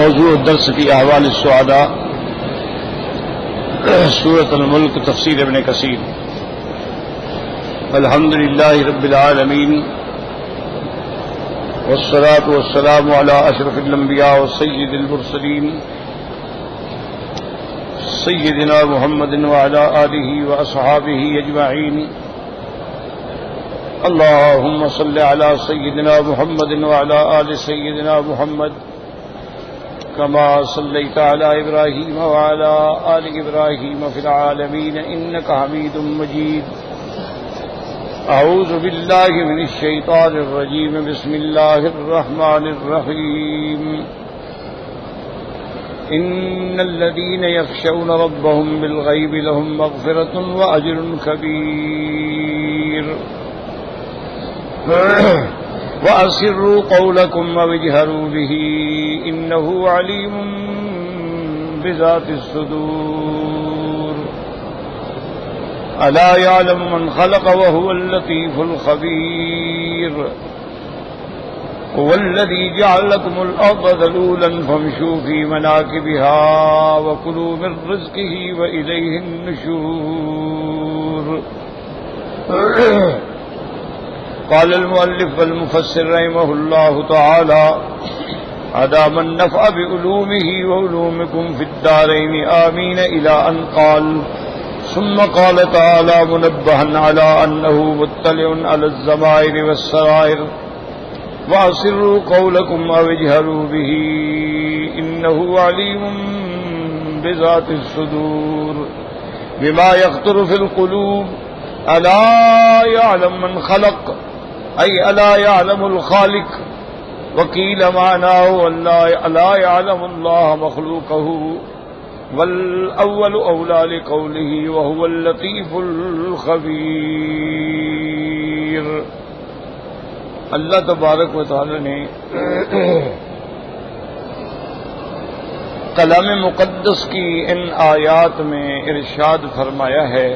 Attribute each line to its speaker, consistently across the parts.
Speaker 1: موضوع الدرس في أحوال السعداء سورة الملك تفسير ابن كثير. الحمد لله رب العالمين والصلاة والسلام على أشرف الأنبياء والسيد المرسلين سيدنا محمد وعلى آله وأصحابه أجمعين. اللهم صل على سيدنا محمد وعلى آل سيدنا محمد كما صليت على إبراهيم وعلى آل إبراهيم في العالمين إنك حميد مجيد. أعوذ بالله من الشيطان الرجيم. بسم الله الرحمن الرحيم. إن الذين يخشون ربهم بالغيب لهم مغفرة وأجر كبير. وأسروا قولكم واجهروا به إنه عليم بذات الصدور. ألا يعلم من خلق وهو اللطيف الخبير. هو الذي جعل لكم الأرض ذلولا فامشوا في مناكبها وكلوا من رزقه وإليه النشور. قال المؤلف والمفسر رحمه الله تعالى أدام النفع بعلومه وعلومكم في الدارين آمين إلى أن قال ثم قال تعالى منبها على أنه مطلع على الضمائر والسرائر وأسروا قولكم أو اجهروا به إنه عليم بذات الصدور بما يخطر في القلوب. ألا يعلم من خلق أي ألا يعلم الخالق. وقيل معناه ألا يعلم الله مخلوقه والأول أولى لقوله وهو اللطيف الخبير. اللہ تبارک و تعالی نے کلام مقدس کی ان آیات میں ارشاد فرمایا ہے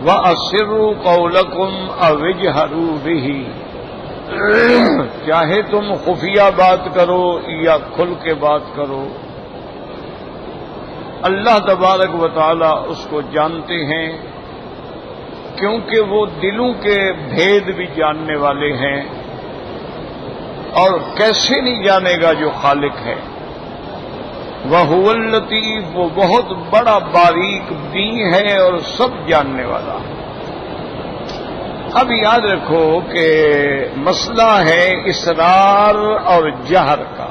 Speaker 1: وَأَسِرُّوا قَوْلَكُمْ أَوْ اجْهَرُوا بِهِ. چاہے تم خفیہ بات کرو یا کھل کے بات کرو، اللہ تبارک و تعالی اس کو جانتے ہیں، کیونکہ وہ دلوں کے بھید بھی جاننے والے ہیں. اور کیسے نہیں جانے گا جو خالق ہے. وَهُوَ اللَّطِيفُ، وہ بہت بڑا باریک بین ہے اور سب جاننے والا. اب یاد رکھو کہ مسئلہ ہے اسرار اور جہر کا.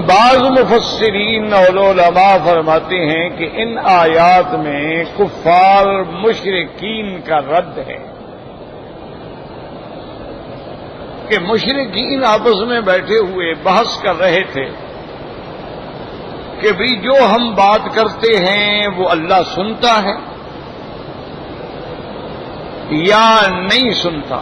Speaker 1: بعض مفسرین اور علماء فرماتے ہیں کہ ان آیات میں کفار مشرکین کا رد ہے کہ مشرکین آپس میں بیٹھے ہوئے بحث کر رہے تھے کہ بھی جو ہم بات کرتے ہیں وہ اللہ سنتا ہے یا نہیں سنتا.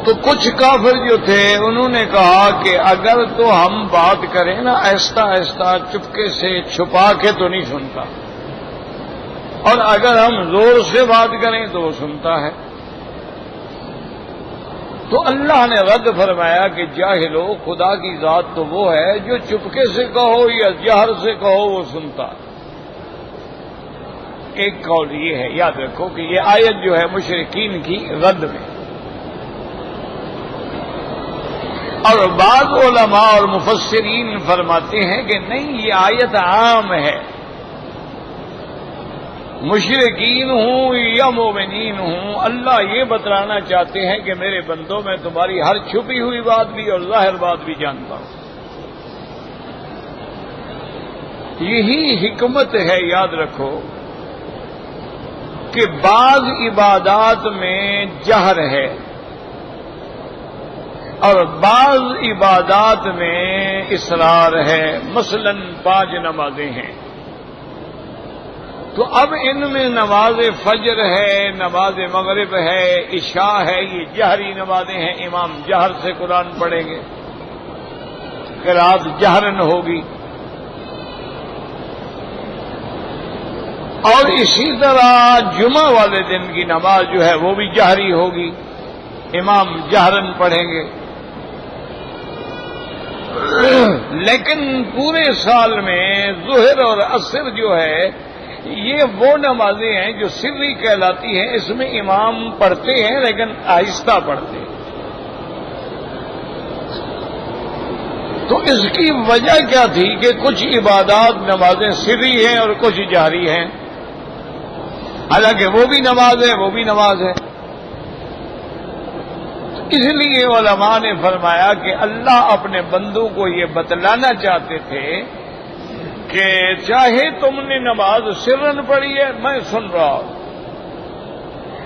Speaker 1: تو کچھ کافر جو تھے انہوں نے کہا کہ اگر تو ہم بات کریں نا آہستہ آہستہ چپکے سے چھپا کے تو نہیں سنتا، اور اگر ہم زور سے بات کریں تو وہ سنتا ہے. تو اللہ نے رد فرمایا کہ جاہلو، خدا کی ذات تو وہ ہے جو چپکے سے کہو یا جہر سے کہو وہ سنتا. ایک قول یہ ہے، یاد رکھو کہ یہ آیت جو ہے مشرکین کی رد میں. اور بعض علماء اور مفسرین فرماتے ہیں کہ نہیں، یہ آیت عام ہے. مشرکین ہوں یا مومنین ہوں، اللہ یہ بتلانا چاہتے ہیں کہ میرے بندوں میں تمہاری ہر چھپی ہوئی بات بھی اور ظاہر بات بھی جانتا ہوں. یہی حکمت ہے، یاد رکھو کہ بعض عبادات میں جہر ہے اور بعض عبادات میں اسرار ہے. مثلا 5 نمازیں ہیں، تو اب ان میں نماز فجر ہے، نماز مغرب ہے، عشاء ہے، یہ جہری نمازیں ہیں. امام جہر سے قرآن پڑھیں گے، قرات جہرن ہوگی. اور اسی طرح جمعہ والے دن کی نماز جو ہے وہ بھی جہری ہوگی، امام جہرن پڑھیں گے۔ لیکن پورے سال میں ظہر اور عصر جو ہے یہ وہ نمازیں ہیں جو سری کہلاتی ہیں، اس میں امام پڑھتے ہیں لیکن آہستہ پڑھتے ہیں۔ تو اس کی وجہ کیا تھی کہ کچھ عبادات نمازیں سری ہیں اور کچھ جہری ہیں، حالانکہ وہ بھی نماز ہے وہ بھی نماز ہے۔ اس لیے علماء نے فرمایا کہ اللہ اپنے بندوں کو یہ بتلانا چاہتے تھے کہ چاہے تم نے نماز سرن پڑھی ہے میں سن رہا ہوں،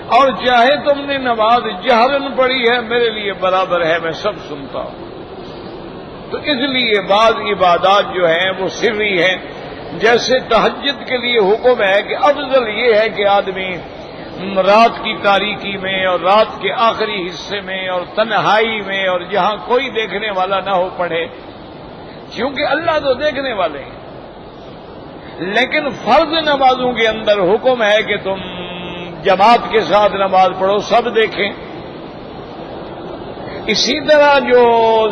Speaker 1: اور چاہے تم نے نماز جہرن پڑھی ہے میرے لیے برابر ہے، میں سب سنتا ہوں۔ تو اس لیے بعض عبادات جو ہیں وہ سری ہیں، جیسے تہجد کے لیے حکم ہے کہ افضل یہ ہے کہ آدمی رات کی تاریکی میں اور رات کے آخری حصے میں اور تنہائی میں اور جہاں کوئی دیکھنے والا نہ ہو پڑھے، کیونکہ اللہ تو دیکھنے والے ہیں۔ لیکن فرض نمازوں کے اندر حکم ہے کہ تم جماعت کے ساتھ نماز پڑھو، سب دیکھیں۔ اسی طرح جو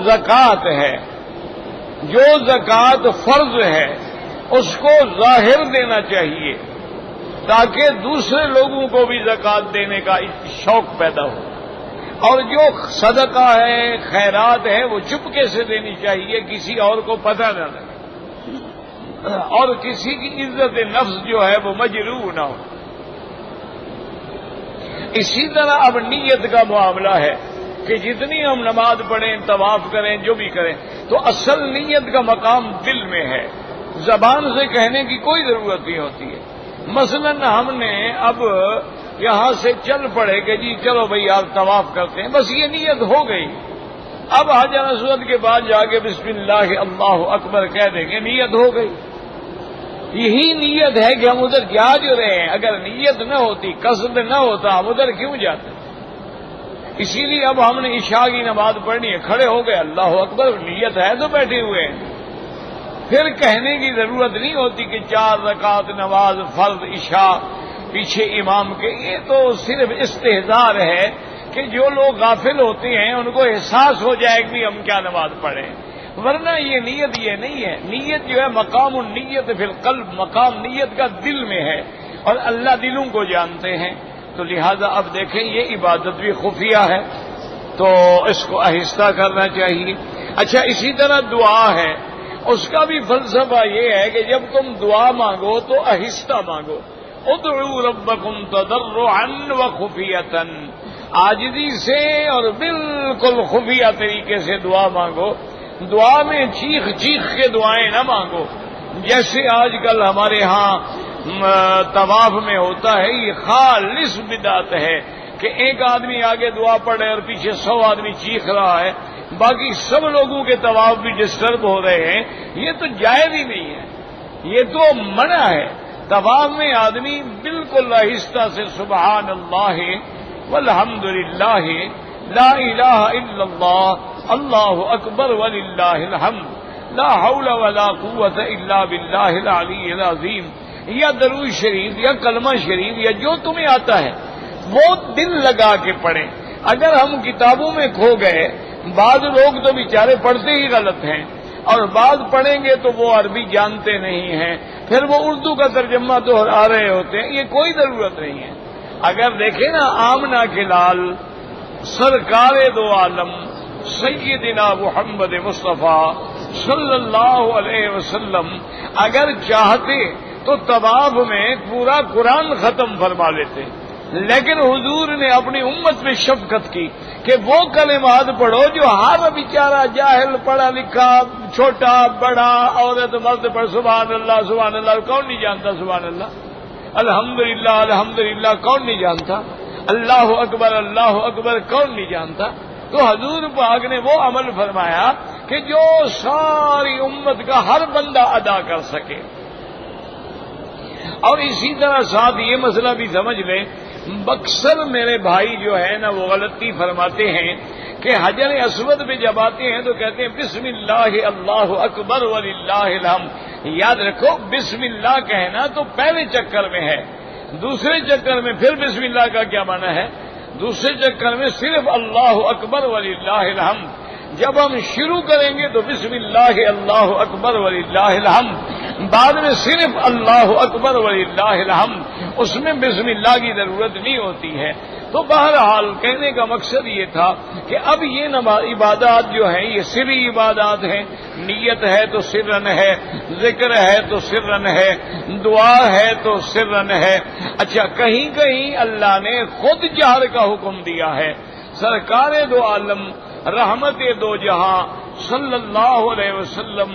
Speaker 1: زکوٰۃ ہے، جو زکوٰۃ فرض ہے اس کو ظاہر دینا چاہیے تاکہ دوسرے لوگوں کو بھی زکوٰۃ دینے کا شوق پیدا ہو، اور جو صدقہ ہے خیرات ہے وہ چپکے سے دینی چاہیے، کسی اور کو پتہ نہ لگے، اور کسی کی عزت نفس جو ہے وہ مجروح نہ ہو۔ اسی طرح اب نیت کا معاملہ ہے کہ جتنی ہم نماز پڑھیں، طواف کریں، جو بھی کریں، تو اصل نیت کا مقام دل میں ہے، زبان سے کہنے کی کوئی ضرورت نہیں ہوتی ہے۔ مثلا ہم نے اب یہاں سے چل پڑے کہ جی چلو بھئی آپ طواف کرتے ہیں، بس یہ نیت ہو گئی، اب حجر اسود کے بعد جا کے بسم اللہ اللہ اکبر کہہ دیں گے، نیت ہو گئی۔ یہی نیت ہے کہ ہم ادھر جا جو رہے ہیں، اگر نیت نہ ہوتی، قصد نہ ہوتا، ہم ادھر کیوں جاتے؟ اسی لیے اب ہم نے عشاء کی نماز پڑھنی ہے، کھڑے ہو گئے اللہ اکبر، نیت ہے تو بیٹھے ہوئے ہیں، پھر کہنے کی ضرورت نہیں ہوتی کہ 4 رکعت نماز فرض عشاء پیچھے امام کے۔ یہ تو صرف استحضار ہے کہ جو لوگ غافل ہوتے ہیں ان کو احساس ہو جائے کہ ہم کیا نماز پڑھیں، ورنہ یہ نیت یہ نہیں ہے۔ نیت جو ہے مقام النیت فی القلب، مقام نیت کا دل میں ہے، اور اللہ دلوں کو جانتے ہیں، تو لہذا اب دیکھیں یہ عبادت بھی خفیہ ہے تو اس کو آہستہ کرنا چاہیے۔ اچھا اسی طرح دعا ہے، اس کا بھی فلسفہ یہ ہے کہ جب تم دعا مانگو تو آہستہ مانگو، ادعوا ربکم تضرعا وخفیۃ، عاجزی سے اور بالکل خفیہ طریقے سے دعا مانگو، دعا میں چیخ چیخ کے دعائیں نہ مانگو، جیسے آج کل ہمارے ہاں طواف میں ہوتا ہے۔ یہ خالص بدعت ہے کہ ایک آدمی آگے دعا پڑھے اور پیچھے 100 آدمی چیخ رہا ہے، باقی سب لوگوں کے طواف بھی ڈسٹرب ہو رہے ہیں، یہ تو جائز ہی نہیں ہے، یہ تو منع ہے۔ طواف میں آدمی بالکل آہستہ سے سبحان اللہ والحمد للہ لا الہ الا اللہ اللہ اکبر وللہ الحمد لا حول ولا قوت الا باللہ العلی العظیم، یا درود شریف یا کلمہ شریف یا جو تمہیں آتا ہے وہ دل لگا کے پڑھیں۔ اگر ہم کتابوں میں کھو گئے، بعض لوگ تو بیچارے پڑھتے ہی غلط ہیں، اور بعض پڑھیں گے تو وہ عربی جانتے نہیں ہیں، پھر وہ اردو کا ترجمہ دوہرا رہے ہوتے ہیں، یہ کوئی ضرورت نہیں ہے۔ اگر دیکھیں نا آمنہ کے لال سرکار دو عالم سیدنا محمد مصطفیٰ صلی اللہ علیہ وسلم اگر چاہتے تو طواف میں پورا قرآن ختم فرما لیتے، لیکن حضور نے اپنی امت میں شفقت کی کہ وہ کلمات پڑھو جو ہر بیچارہ جاہل پڑھا لکھا چھوٹا بڑا عورت مرد پر سبحان اللہ کون نہیں جانتا، سبحان اللہ الحمدللہ الحمدللہ کون نہیں جانتا، اللہ اکبر کون نہیں جانتا۔ تو حضور پاک نے وہ عمل فرمایا کہ جو ساری امت کا ہر بندہ ادا کر سکے۔ اور اسی طرح ساتھ یہ مسئلہ بھی سمجھ لیں، اکثر میرے بھائی جو ہے نا وہ غلطی فرماتے ہیں کہ حجر اسود پہ جب آتے ہیں تو کہتے ہیں بسم اللہ اللہ اکبر وللہ الحمد، یاد رکھو بسم اللہ کہنا تو پہلے چکر میں ہے، دوسرے چکر میں پھر بسم اللہ کا کیا معنی ہے؟ دوسرے چکر میں صرف اللہ اکبر وللہ الحمد، جب ہم شروع کریں گے تو بسم اللہ اللہ اکبر وللہ الحمد، بعد میں صرف اللہ اکبر وللہ الحمد، اس میں بسم اللہ کی ضرورت نہیں ہوتی ہے۔ تو بہرحال کہنے کا مقصد یہ تھا کہ اب یہ عبادات جو ہیں یہ سری عبادات ہیں، نیت ہے تو سرن ہے، ذکر ہے تو سرن ہے، دعا ہے تو سرن ہے۔ اچھا کہیں کہیں اللہ نے خود جہر کا حکم دیا ہے۔ سرکار دو عالم رحمت دو جہاں صلی اللہ علیہ وسلم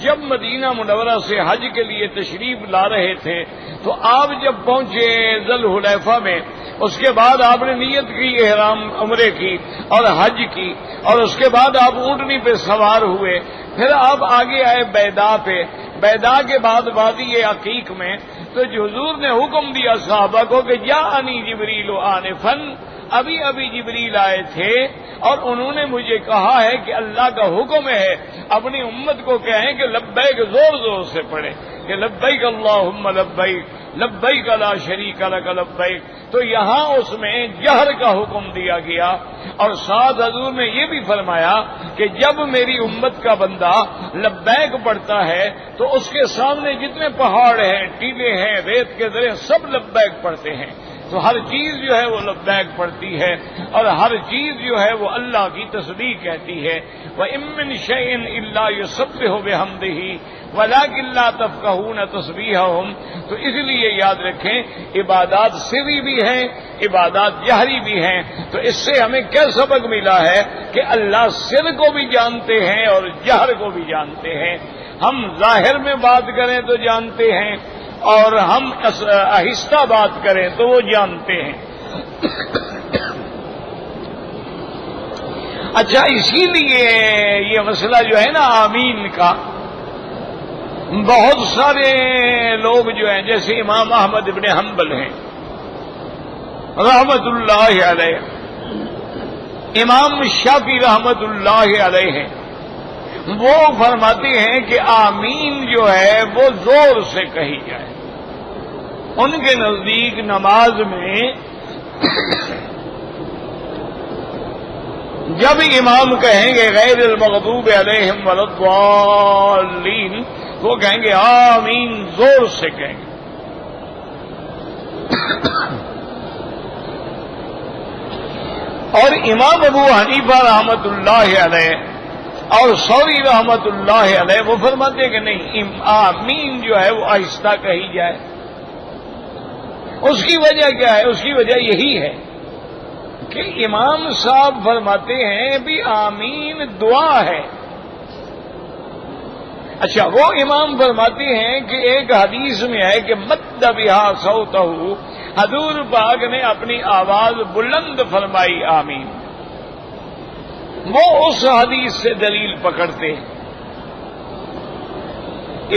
Speaker 1: جب مدینہ منورہ سے حج کے لیے تشریف لا رہے تھے تو آپ جب پہنچے ذی الحلیفہ میں، اس کے بعد آپ نے نیت کی احرام عمرے کی اور حج کی، اور اس کے بعد آپ اونٹنی پہ سوار ہوئے، پھر آپ آگے آئے بیدا پہ، بیدا کے بعد وادی عقیق میں، تو حضور نے حکم دیا صحابہ کو کہ جاءنی جبریل آنفاً، ابھی ابھی جبریل آئے تھے اور انہوں نے مجھے کہا ہے کہ اللہ کا حکم ہے اپنی امت کو کہیں کہ لبیک زور زور سے پڑھے کہ لبیک اللہم لبیک لبیک لا شریک لک لبیک۔ تو یہاں اس میں جہر کا حکم دیا گیا، اور ساتھ حضور نے یہ بھی فرمایا کہ جب میری امت کا بندہ لبیک پڑھتا ہے تو اس کے سامنے جتنے پہاڑ ہیں، ٹیلے ہیں، ریت کے درے، سب لبیک پڑھتے ہیں۔ تو ہر چیز جو ہے وہ لبیک پڑتی ہے، اور ہر چیز جو ہے وہ اللہ کی تسبیح کہتی ہے۔ وَإِن مِّن شَيْءٍ إِلَّا يُسَبِّحُ بِحَمْدِهِ وَلَٰكِن لَّا تَفْقَهُونَ تَسْبِيحَهُمْ۔ تو اس لیے یاد رکھیں عبادات سری بھی ہیں، عبادات جہری بھی ہیں۔ تو اس سے ہمیں کیا سبق ملا ہے کہ اللہ سر کو بھی جانتے ہیں اور جہر کو بھی جانتے ہیں۔ ہم ظاہر میں بات کریں تو جانتے ہیں، اور ہم آہستہ بات کریں تو وہ جانتے ہیں۔ اچھا اسی لیے یہ مسئلہ جو ہے نا آمین کا، بہت سارے لوگ جو ہیں جیسے امام احمد ابن حنبل ہیں رحمت اللہ علیہ، امام شافعی رحمت اللہ علیہ ہیں، وہ فرماتے ہیں کہ آمین جو ہے وہ زور سے کہی جائے۔ ان کے نزدیک نماز میں جب امام کہیں گے غیر المغضوب علیہم ولا الضالین، وہ کہیں گے آمین، زور سے کہیں گے۔ اور امام ابو حنیفہ رحمت اللہ علیہ اور ثوری رحمت اللہ علیہ وہ فرماتے ہیں کہ نہیں، آمین جو ہے وہ آہستہ کہی جائے۔ اس کی وجہ کیا ہے؟ اس کی وجہ یہی ہے کہ امام صاحب فرماتے ہیں بھی آمین دعا ہے۔ اچھا وہ امام فرماتے ہیں کہ ایک حدیث میں ہے کہ مد بہا صوتہ، حضور پاک نے اپنی آواز بلند فرمائی آمین۔ وہ اس حدیث سے دلیل پکڑتے ہیں۔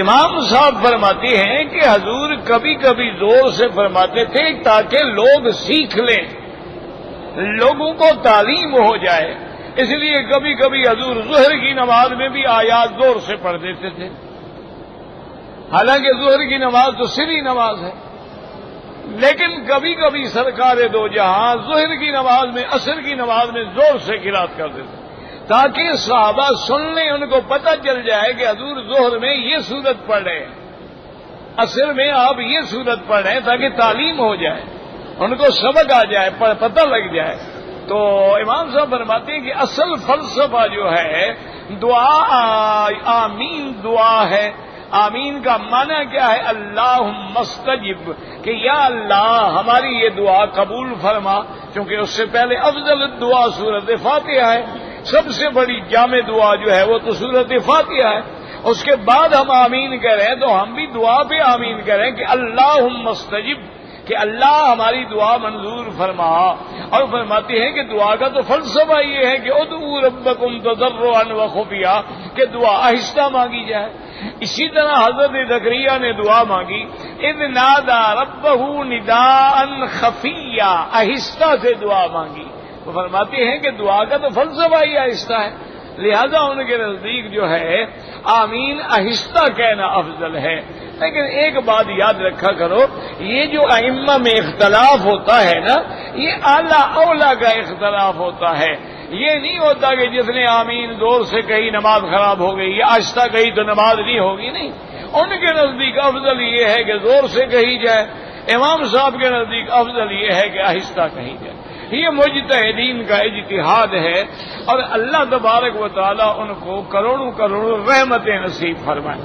Speaker 1: امام صاحب فرماتے ہیں کہ حضور کبھی کبھی زور سے فرماتے تھے تاکہ لوگ سیکھ لیں، لوگوں کو تعلیم ہو جائے، اس لیے کبھی کبھی حضور ظہر کی نماز میں بھی آیات زور سے پڑھ دیتے تھے، حالانکہ ظہر کی نماز تو سری نماز ہے، لیکن کبھی کبھی سرکار دو جہاں ظہر کی نماز میں، عصر کی نماز میں زور سے قرات کر دیتے تاکہ صحابہ سن لیں، ان کو پتہ چل جائے کہ حضور ظہر میں یہ سورت پڑھ رہے ہیں، عصر میں آپ یہ سورت پڑھ رہے ہیں، تاکہ تعلیم ہو جائے، ان کو سبق آ جائے، پتہ لگ جائے۔ تو امام صاحب فرماتے ہیں کہ اصل فلسفہ جو ہے دعا، آمین دعا ہے۔ آمین کا معنی کیا ہے؟ اللہم استجب، کہ یا اللہ ہماری یہ دعا قبول فرما، کیونکہ اس سے پہلے افضل دعا سورت فاتحہ ہے، سب سے بڑی جامع دعا جو ہے وہ تو سورت فاتحہ ہے۔ اس کے بعد ہم آمین کہہ رہے ہیں تو ہم بھی دعا پہ آمین کہہ رہے ہیں کہ اللہم استجب، کہ اللہ ہماری دعا منظور فرما۔ اور فرماتے ہیں کہ دعا کا تو فلسفہ یہ ہے کہ ادعوا ربکم تضرعا وخفیا، کہ دعا آہستہ مانگی جائے۔ اسی طرح حضرت زکریا نے دعا مانگی، اذ نادى ربہ نداء خفیا، آہستہ سے دعا مانگی۔ تو فرماتے ہیں کہ دعا کا تو فلسفہ ہی آہستہ ہے، لہذا ان کے نزدیک جو ہے آمین آہستہ کہنا افضل ہے۔ لیکن ایک بات یاد رکھا کرو، یہ جو ائمہ میں اختلاف ہوتا ہے نا، یہ اعلیٰ اولیٰ کا اختلاف ہوتا ہے۔ یہ نہیں ہوتا کہ جس نے آمین زور سے کہی نماز خراب ہو گئی، یا آہستہ کہی تو نماز نہیں ہوگی، نہیں۔ ان کے نزدیک افضل یہ ہے کہ زور سے کہی جائے، امام صاحب کے نزدیک افضل یہ ہے کہ آہستہ کہی جائے۔ یہ مجتہدین کا اجتہاد ہے، اور اللہ تبارک و تعالی ان کو کروڑوں کروڑوں رحمتیں نصیب فرمائے۔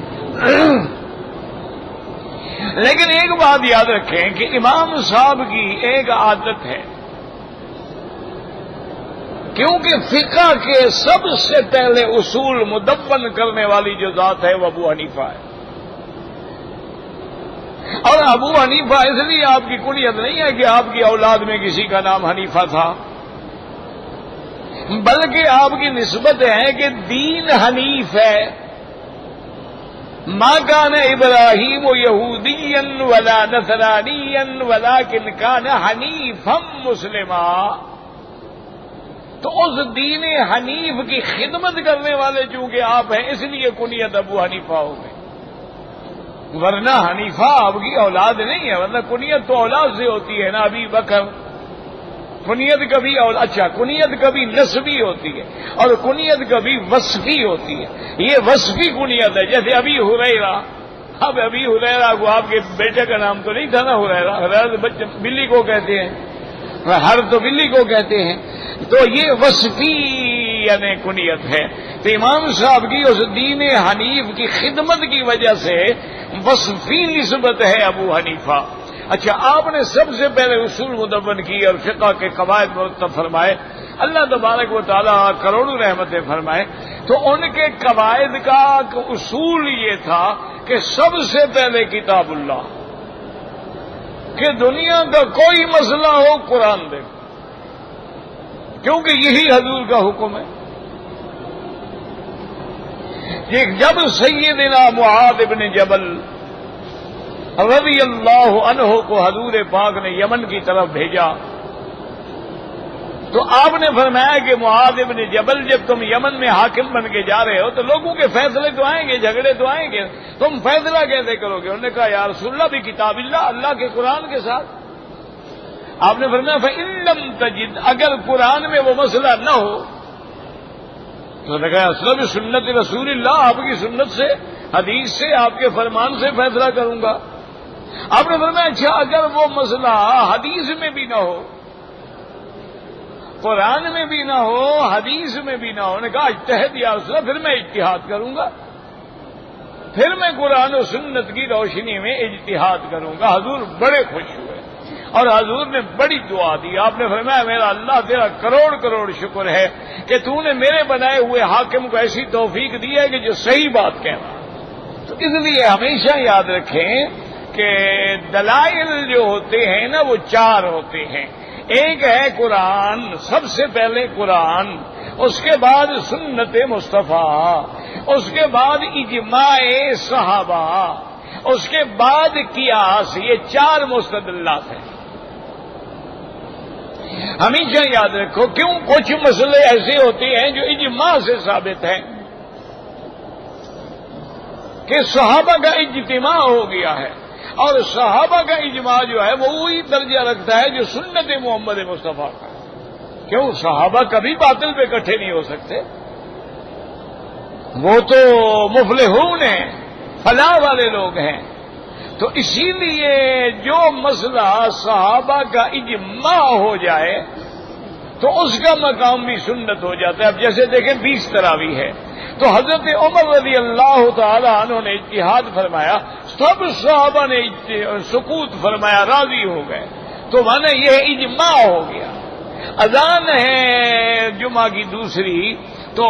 Speaker 1: لیکن ایک بات یاد رکھیں کہ امام صاحب کی ایک عادت ہے، کیونکہ فقہ کے سب سے پہلے اصول مدون کرنے والی جو ذات ہے وہ ابو حنیفہ ہے۔ اور ابو حنیفہ اس لیے آپ کی کنیت نہیں ہے کہ آپ کی اولاد میں کسی کا نام حنیفہ تھا، بلکہ آپ کی نسبت ہے کہ دین حنیف ہے۔ ما کان ابراہیم یہودیا ولا نصرانیا ولکن کان حنیفا مسلما، تو اس دین حنیف کی خدمت کرنے والے چونکہ آپ ہیں، اس لیے کنیت ابو حنیفہ ہو گئے، ورنہ حنیفہ آپ کی اولاد نہیں ہے۔ ورنہ کنیت تو اولاد سے ہوتی ہے نا، ابی بکر کنیت کبھی اچھا کنیت کبھی نسبی ہوتی ہے اور کنیت کبھی وصفی ہوتی ہے۔ یہ وصفی کنیت ہے، جیسے ابی ہریرہ۔ اب ابی ہریرہ کو آپ کے بیٹے کا نام تو نہیں تھا نا ہریرہ، ہریرہ بچے بلی کو کہتے ہیں، ہر تو بلی کو کہتے ہیں، تو یہ وصفی یعنی کنیت ہے۔ تو امام صاحب کی اس دین حنیف کی خدمت کی وجہ سے وصفی نسبت ہے ابو حنیفہ۔ اچھا، آپ نے سب سے پہلے اصول مدون کی اور فقہ کے قواعد مرتب فرمائے، اللہ تبارک و تعالیٰ کروڑوں رحمتیں فرمائے۔ تو ان کے قواعد کا اصول یہ تھا کہ سب سے پہلے کتاب اللہ، کہ دنیا کا کوئی مسئلہ ہو قرآن دیکھو، کیونکہ یہی حضور کا حکم ہے۔ جب سیدنا معاذ بن جبل رضی اللہ عنہ کو حضور پاک نے یمن کی طرف بھیجا، تو آپ نے فرمایا کہ معاذ بن جبل، جب تم یمن میں حاکم بن کے جا رہے ہو تو لوگوں کے فیصلے تو آئیں گے، جھگڑے تو آئیں گے، تم فیصلہ کیسے کرو گے؟ انہوں نے کہا یا رسول اللہ بھی کتاب اللہ، اللہ کے قرآن کے ساتھ۔ آپ نے فرمایا فَإِن لَّمْ تَجِدْ، اگر قرآن میں وہ مسئلہ نہ ہو تو نے کہا اصل بھی سنت رسول اللہ، آپ کی سنت سے، حدیث سے، آپ کے فرمان سے فیصلہ کروں گا۔ آپ نے فرمایا اچھا اگر وہ مسئلہ حدیث میں بھی نہ ہو، قرآن میں بھی نہ ہو، حدیث میں بھی نہ ہو، نے کہا اجتہد یا رسول اللہ، پھر میں اجتہاد کروں گا، پھر میں قرآن و سنت کی روشنی میں اجتہاد کروں گا۔ حضور بڑے خوش ہوئے اور حضور نے بڑی دعا دی۔ آپ نے فرمایا میرا اللہ تیرا کروڑ کروڑ شکر ہے کہ تو نے میرے بنائے ہوئے حاکم کو ایسی توفیق دی ہے کہ جو صحیح بات کہنا۔ تو اس لیے ہمیشہ یاد رکھیں کہ دلائل جو ہوتے ہیں نا وہ چار ہوتے ہیں۔ ایک ہے قرآن، سب سے پہلے قرآن، اس کے بعد سنت مصطفیٰ، اس کے بعد اجماع صحابہ، اس کے بعد قیاس۔ یہ چار مستدلات ہیں، ہمیشہ یاد رکھو۔ کیوں؟ کچھ مسئلے ایسے ہوتے ہیں جو اجماع سے ثابت ہیں کہ صحابہ کا اجتماع ہو گیا ہے، اور صحابہ کا اجماع جو ہے وہ وہی درجہ رکھتا ہے جو سنت محمد مصطفیٰ کا۔ کیوں؟ صحابہ کبھی باطل پہ اکٹھے نہیں ہو سکتے، وہ تو مفلحون ہیں، فلاح والے لوگ ہیں۔ تو اسی لیے جو مسئلہ صحابہ کا اجماع ہو جائے تو اس کا مقام بھی سنت ہو جاتا ہے۔ اب جیسے دیکھیں 20 تراویح ہے، تو حضرت عمر رضی اللہ تعالی عنہ نے اجتہاد فرمایا، سب صحابہ نے سکوت فرمایا، راضی ہو گئے، تو مانا یہ اجماع ہو گیا۔ اذان ہے جمعہ کی دوسری، تو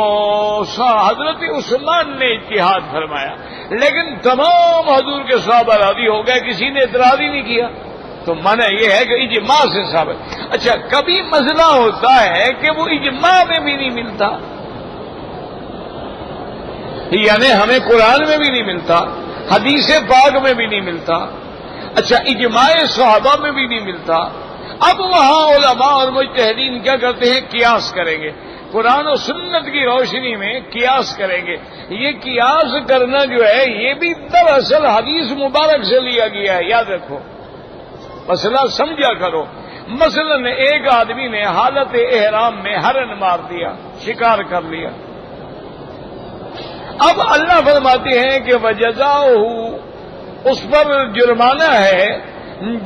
Speaker 1: حضرت عثمان نے اجتہاد فرمایا، لیکن تمام حضور کے صحابہ راضی ہو گئے، کسی نے اعتراض ہی نہیں کیا، تو مانا یہ ہے کہ اجماع سے ثابت۔ اچھا، کبھی مسئلہ ہوتا ہے کہ وہ اجماع میں بھی نہیں ملتا، یعنی ہمیں قرآن میں بھی نہیں ملتا، حدیث پاک میں بھی نہیں ملتا، اچھا اجماع صحابہ میں بھی نہیں ملتا۔ اب وہاں علماء اور مجتہدین کیا کرتے ہیں؟ قیاس کریں گے۔ قرآن و سنت کی روشنی میں قیاس کریں گے. یہ قیاس کرنا جو ہے یہ بھی دراصل حدیث مبارک سے لیا گیا ہے. یاد رکھو، مسئلہ سمجھا کرو. مثلا ایک آدمی نے حالت احرام میں ہرن مار دیا، شکار کر لیا. اب اللہ فرماتے ہیں کہ وجزاؤہ، اس پر جرمانہ ہے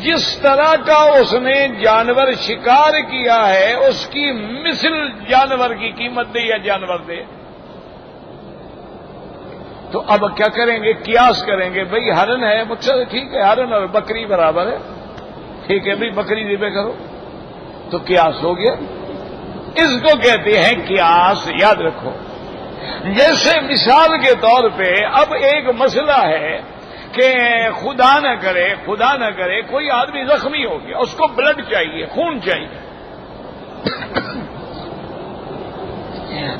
Speaker 1: جس طرح کا اس نے جانور شکار کیا ہے اس کی مثل جانور کی قیمت دے یا جانور دے. تو اب کیا کریں گے؟ قیاس کریں گے. بھئی ہرن ہے، مقصد ٹھیک ہے، ہرن اور بکری برابر ہے، ٹھیک ہے بھئی بکری ذبح کرو، تو قیاس ہو گیا. اس کو کہتے ہیں قیاس. یاد رکھو، جیسے مثال کے طور پہ اب ایک مسئلہ ہے کہ خدا نہ کرے کوئی آدمی زخمی ہو گیا، اس کو بلڈ چاہیے، خون چاہیے.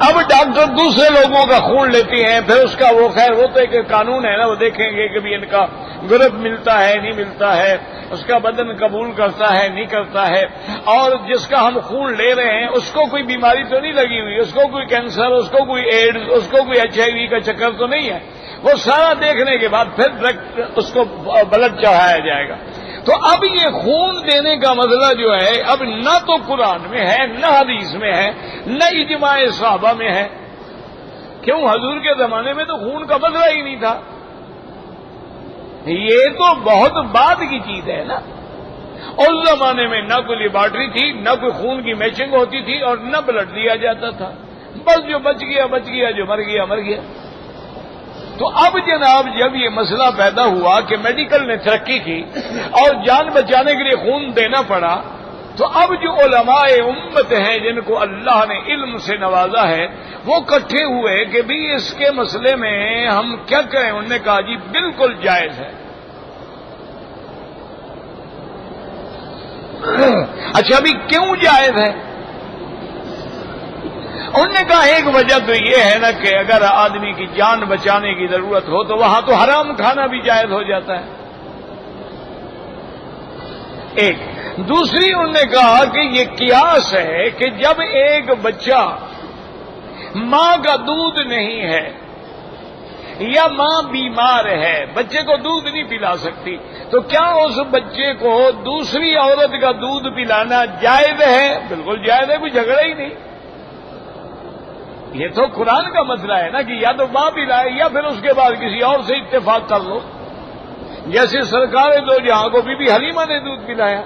Speaker 1: اب ڈاکٹر دوسرے لوگوں کا خون لیتے ہیں، پھر اس کا وہ خیر وہ تو ایک قانون ہے نا، وہ دیکھیں گے کہ بھی ان کا گروپ ملتا ہے نہیں ملتا ہے، اس کا بدن قبول کرتا ہے نہیں کرتا ہے، اور جس کا ہم خون لے رہے ہیں اس کو کوئی بیماری تو نہیں لگی ہوئی، اس کو کوئی کینسر، اس کو کوئی ایڈز، اس کو کوئی HIV کا چکر تو نہیں ہے. وہ سارا دیکھنے کے بعد پھر اس کو بلڈ چڑھایا جائے گا. تو اب یہ خون دینے کا مسئلہ جو ہے اب نہ تو قرآن میں ہے، نہ حدیث میں ہے، نہ اجماع صحابہ میں ہے. کیوں؟ حضور کے زمانے میں تو خون کا مسئلہ ہی نہیں تھا. یہ تو بہت بعد کی چیز ہے نا. اس زمانے میں نہ کوئی لیبارٹری تھی، نہ کوئی خون کی میچنگ ہوتی تھی، اور نہ بلڈ دیا جاتا تھا. بس جو بچ گیا، جو مر گیا. تو اب جناب جب یہ مسئلہ پیدا ہوا کہ میڈیکل نے ترقی کی اور جان بچانے کے لیے خون دینا پڑا، تو اب جو علماء امت ہیں جن کو اللہ نے علم سے نوازا ہے وہ اکٹھے ہوئے کہ بھی اس کے مسئلے میں ہم کیا کریں. انہوں نے کہا جی بالکل جائز ہے. اچھا ابھی کیوں جائز ہے؟ انہوں نے کہا ایک وجہ تو یہ ہے نا کہ اگر آدمی کی جان بچانے کی ضرورت ہو تو وہاں تو حرام کھانا بھی جائز ہو جاتا ہے. ایک دوسری انہوں نے کہا کہ یہ قیاس ہے کہ جب ایک بچہ ماں کا دودھ نہیں ہے یا ماں بیمار ہے، بچے کو دودھ نہیں پلا سکتی، تو کیا اس بچے کو دوسری عورت کا دودھ پلانا جائز ہے؟ بالکل جائز ہے، کوئی جھگڑا ہی نہیں. یہ تو قرآن کا مسئلہ ہے نا کہ یا تو ماں پلائے یا پھر اس کے بعد کسی اور سے اتفاق کر لو. جیسے سرکار دو جہاں کو بی بی حلیمہ نے دودھ پلایا.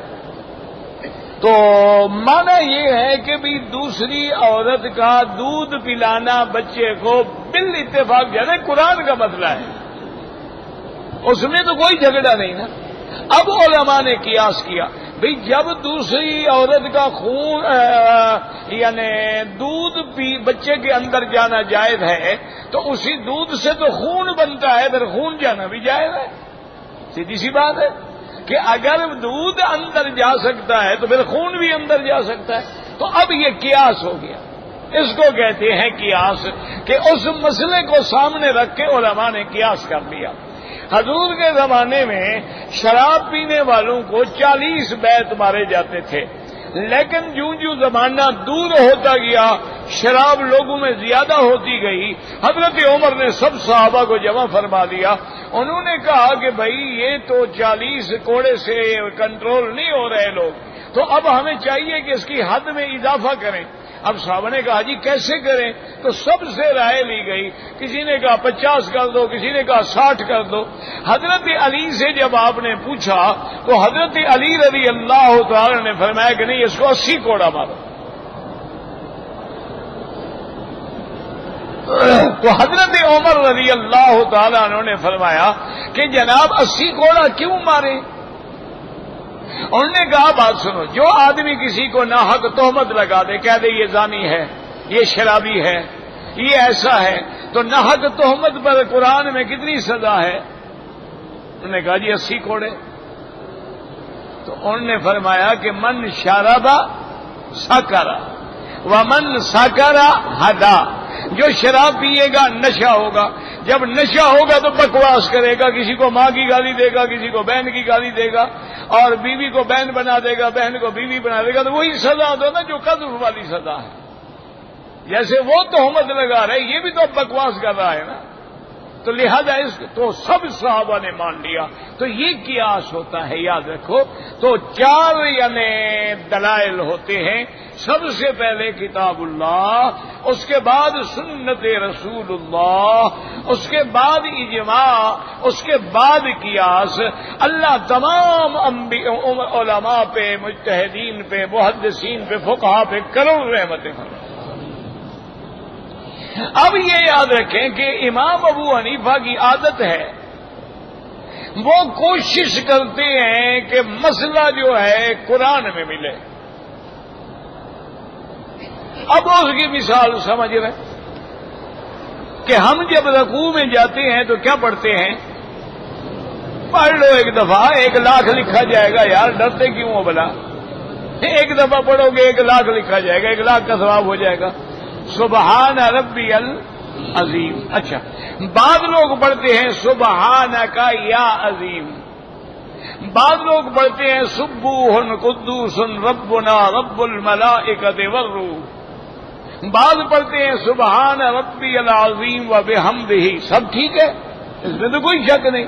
Speaker 1: تو معنی یہ ہے کہ بھی دوسری عورت کا دودھ پلانا بچے کو بال اتفاق جانے قرآن کا مسئلہ ہے، اس میں تو کوئی جھگڑا نہیں نا. اب علماء نے قیاس کیا، بھئی جب دوسری عورت کا خون یعنی دودھ بچے کے اندر جانا جائز ہے تو اسی دودھ سے تو خون بنتا ہے، پھر خون جانا بھی جائز ہے. سیدھی سی بات ہے کہ اگر دودھ اندر جا سکتا ہے تو پھر خون بھی اندر جا سکتا ہے. تو اب یہ قیاس ہو گیا. اس کو کہتے ہیں قیاس کہ اس مسئلے کو سامنے رکھ کے علماء نے قیاس کر دیا. حضور کے زمانے میں شراب پینے والوں کو 40 بیت مارے جاتے تھے، لیکن جو زمانہ دور ہوتا گیا شراب لوگوں میں زیادہ ہوتی گئی. حضرت عمر نے سب صحابہ کو جمع فرما دیا. انہوں نے کہا کہ بھائی یہ تو 40 کوڑے سے کنٹرول نہیں ہو رہے لوگ، تو اب ہمیں چاہیے کہ اس کی حد میں اضافہ کریں. اب صحابہ نے کہا جی کیسے کریں؟ تو سب سے رائے لی گئی. کسی نے کہا 50 کر دو، کسی نے کہا 60 کر دو. حضرت علی سے جب آپ نے پوچھا تو حضرت علی رضی اللہ تعالی نے فرمایا کہ نہیں، اس کو 80 کوڑا مارو. تو حضرت عمر رضی اللہ تعالی عنہ نے فرمایا کہ جناب 80 کوڑا کیوں مارے؟ انہوں نے کہا بات سنو، جو آدمی کسی کو ناحق تہمت لگا دے، کہہ دے یہ زانی ہے، یہ شرابی ہے، یہ ایسا ہے، تو ناحق تہمت پر قرآن میں کتنی سزا ہے؟ انہوں نے کہا جی 80 کوڑے. تو انہوں نے فرمایا کہ من شربا سکرا ومن سکرا ہدا، جو شراب پیے گا نشہ ہوگا، جب نشہ ہوگا تو بکواس کرے گا، کسی کو ماں کی گالی دے گا، کسی کو بہن کی گالی دے گا، اور بیوی کو بہن بنا دے گا، بہن کو بیوی بنا دے گا. تو وہی سزا دو نا جو قذف والی سزا ہے. جیسے وہ تہمت لگا رہے یہ بھی تو اب بکواس کر رہا ہے نا، تو لہذا اس تو سب صحابہ نے مان لیا. تو یہ قیاس ہوتا ہے، یاد رکھو. تو 4 یعنی دلائل ہوتے ہیں. سب سے پہلے کتاب اللہ، اس کے بعد سنت رسول اللہ، اس کے بعد اجماع، اس کے بعد قیاس. اللہ تمام علماء پہ، مجتہدین پہ، محدثین پہ، فقہا پہ کروڑ رحمتیں فرمائے. اب یہ یاد رکھیں کہ امام ابو حنیفہ کی عادت ہے، وہ کوشش کرتے ہیں کہ مسئلہ جو ہے قرآن میں ملے. اب اس کی مثال سمجھ رہے کہ ہم جب رکوع میں جاتے ہیں تو کیا پڑھتے ہیں؟ پڑھ لو ایک دفعہ 1,00,000 لکھا جائے گا. یار ڈرتے کیوں ہو بلا؟ ایک دفعہ پڑھو گے 1,00,000 لکھا جائے گا، 1,00,000 کا ثواب ہو جائے گا. سبحان ربی العظیم. اچھا، بعض لوگ پڑھتے ہیں سبحانک یا عظیم، بعض لوگ پڑھتے ہیں سبوح قدوس ربنا رب الملائکۃ والروح، بعض پڑھتے ہیں سبحان ربی العظیم وبحمدہ. سب ٹھیک ہے، اس میں تو کوئی شک نہیں.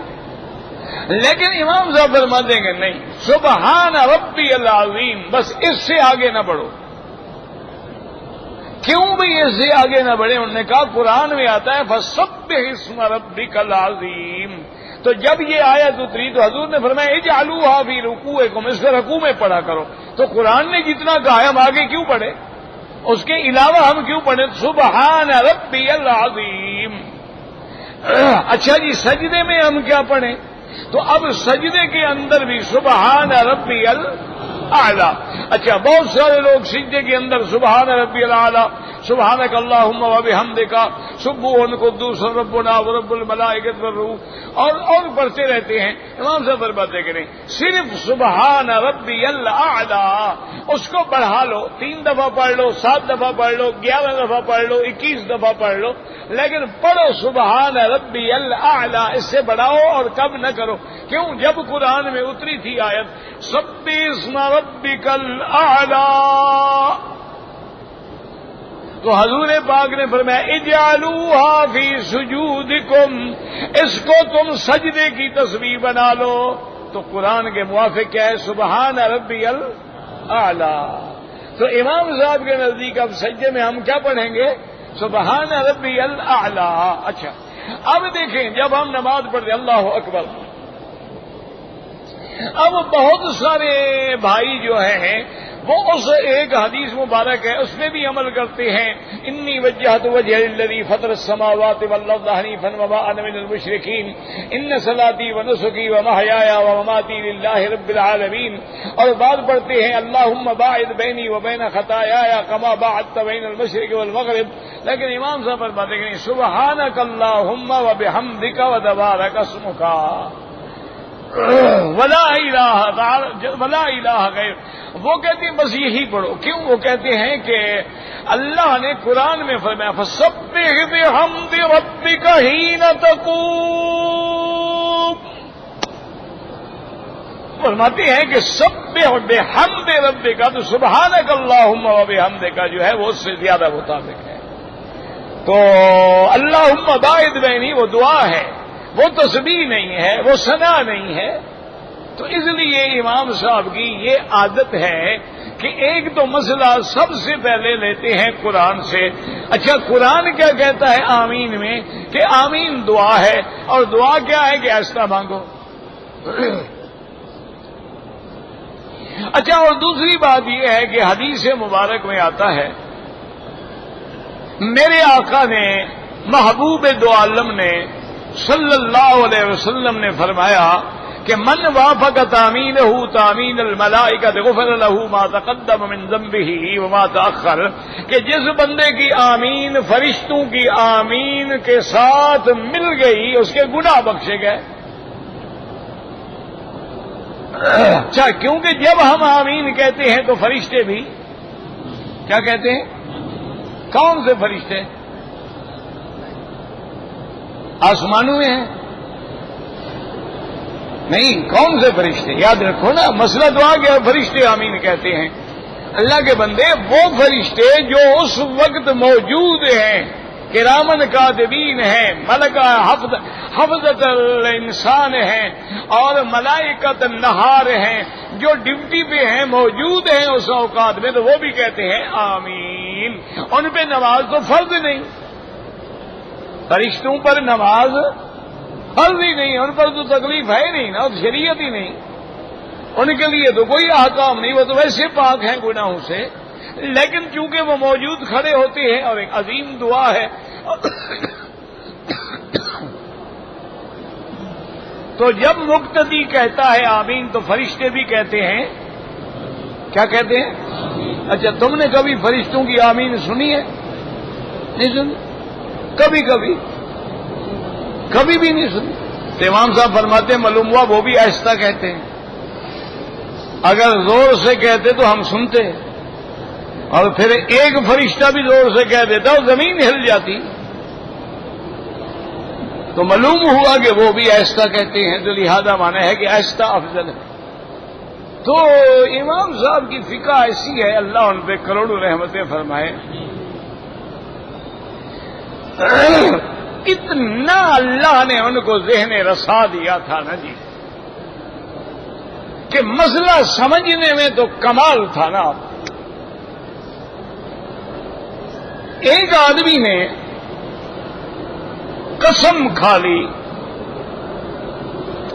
Speaker 1: لیکن امام صاحب فرماتے ہیں کہ نہیں، سبحان ربی العظیم، بس اس سے آگے نہ بڑھو. کیوں بھی اس سے آگے نہ بڑھے؟ انہوں نے کہا قرآن میں آتا ہے فسبح اسم ربک العظیم. تو جب یہ آیت اتری تو حضور نے فرمایا اجعلوها فی رکوعکم، اس کو رکوع میں پڑھا کرو. تو قرآن نے جتنا کہا ہے ہم آگے کیوں پڑھے؟ اس کے علاوہ ہم کیوں پڑھیں؟ سبحان ربی العظیم. اچھا جی، سجدے میں ہم کیا پڑھیں؟ تو اب سجدے کے اندر بھی سبحان ربی اعلیٰ. اچھا، بہت سارے لوگ سجدے کے اندر سبحان ربی الاعلیٰ، سبحانک اللہم وبحمدک، سبوح قدوس ربنا ورب الملائکۃ والروح اور پڑھتے رہتے ہیں. امام صاحب فرماتے کہ نہیں، صرف سبحان ربی الاعلیٰ اس کو بڑھا لو، 3 دفعہ پڑھ لو، 7 دفعہ پڑھ لو، 11 دفعہ پڑھ لو، 21 دفعہ پڑھ لو، لیکن پڑھو سبحان ربی الاعلیٰ. اس سے بڑھاؤ اور کم نہ کرو. کیوں؟ جب قرآن میں اتری تھی آیت سبح اسم ربک الاعلیٰ، تو حضور پاک نے فرمایا اجعلوها فی سجودکم، اس کو تم سجدے کی تسبیح بنا لو. تو قرآن کے موافق کیا ہے؟ سبحان ربی الاعلیٰ. تو امام صاحب کے نزدیک اب سجدے میں ہم کیا پڑھیں گے؟ سبحان ربی الاعلیٰ. اچھا، اب دیکھیں جب ہم نماز پڑھتے اللہ اکبر، اب بہت سارے بھائی جو ہیں وہ اس ایک حدیث مبارک ہے اس میں بھی عمل کرتے ہیں، انی وجہت وجہی الذی فطر السماوات والارض حنیفا وما انا من المشرکین، ان صلاتی ونسکی ومحیایا ومماتی للہ رب العالمین. اور بعد پڑھتے ہیں اللہم باعد بینی وبین خطایایا کما باعدت بین المشرق والمغرب. لیکن امام صاحب فرماتے ہیں سبحانک اللہم وبحمدک وتبارک اسمک ولا الہ غیر. وہ کہتے ہیں بس یہی پڑھو. کیوں؟ وہ کہتے ہیں کہ اللہ نے قرآن میں فرمایا فسبح بحمد ربک حین تقوم، فرماتے ہیں کہ سبح بحمد ربک، تو سبحانک اللہم وبحمدک جو ہے وہ اس سے زیادہ مطابق ہے. تو اللہم باعد بینی وہ دعا ہے، وہ تسبیح نہیں ہے، وہ ثنا نہیں ہے. تو اس لیے امام صاحب کی یہ عادت ہے کہ ایک تو مسئلہ سب سے پہلے لیتے ہیں قرآن سے. اچھا، قرآن کیا کہتا ہے آمین میں؟ کہ آمین دعا ہے، اور دعا کیا ہے کہ ایسا مانگو. اچھا، اور دوسری بات یہ ہے کہ حدیث مبارک میں آتا ہے میرے آقا نے، محبوب دو عالم نے صلی اللہ علیہ وسلم نے فرمایا کہ من وافق تامینہ تامین الملائکۃ غفر له ما تقدم من ذنبہ وما تأخر، کہ جس بندے کی آمین فرشتوں کی آمین کے ساتھ مل گئی اس کے گناہ بخشے گئے. اچھا، کیونکہ جب ہم آمین کہتے ہیں تو فرشتے بھی کیا کہتے ہیں؟ کون سے فرشتے؟ آسمانوں میں ہیں؟ نہیں، کون سے فرشتے؟ یاد رکھو نا، مسئلہ دعا کیا فرشتے آمین کہتے ہیں. اللہ کے بندے وہ فرشتے جو اس وقت موجود ہیں، کرامن کاتبین ہیں، ملکہ حفظت الانسان ہیں، اور ملائکت نہار ہیں، جو ڈیوٹی پہ ہیں، موجود ہیں اس اوقات میں، تو وہ بھی کہتے ہیں آمین۔ ان پہ نماز تو فرض نہیں، فرشتوں پر نماز فرض ہی نہیں، ان پر تو تکلیف ہے نہیں نا، شریعت ہی نہیں، ان کے لیے تو کوئی احکام نہیں، وہ تو ویسے پاک ہیں گناہوں سے، لیکن چونکہ وہ موجود کھڑے ہوتے ہیں اور ایک عظیم دعا ہے تو جب مقتدی کہتا ہے آمین تو فرشتے بھی کہتے ہیں، کیا کہتے ہیں؟ اچھا، تم نے کبھی فرشتوں کی آمین سنی ہے؟ نہیں سنی؟ کبھی بھی نہیں سنی؟ تو امام صاحب فرماتے ہیں معلوم ہوا وہ بھی آہستہ کہتے ہیں، اگر زور سے کہتے تو ہم سنتے، اور پھر ایک فرشتہ بھی زور سے کہہ دیتا اور زمین ہل جاتی، تو معلوم ہوا کہ وہ بھی آہستہ کہتے ہیں، تو لہذا مانا ہے کہ آہستہ افضل ہے۔ تو امام صاحب کی فقہ ایسی ہے، اللہ ان پہ کروڑوں رحمتیں فرمائے، اتنا اللہ نے ان کو ذہن رسا دیا تھا نا جی، کہ مسئلہ سمجھنے میں تو کمال تھا نا۔ ایک آدمی نے قسم کھا لی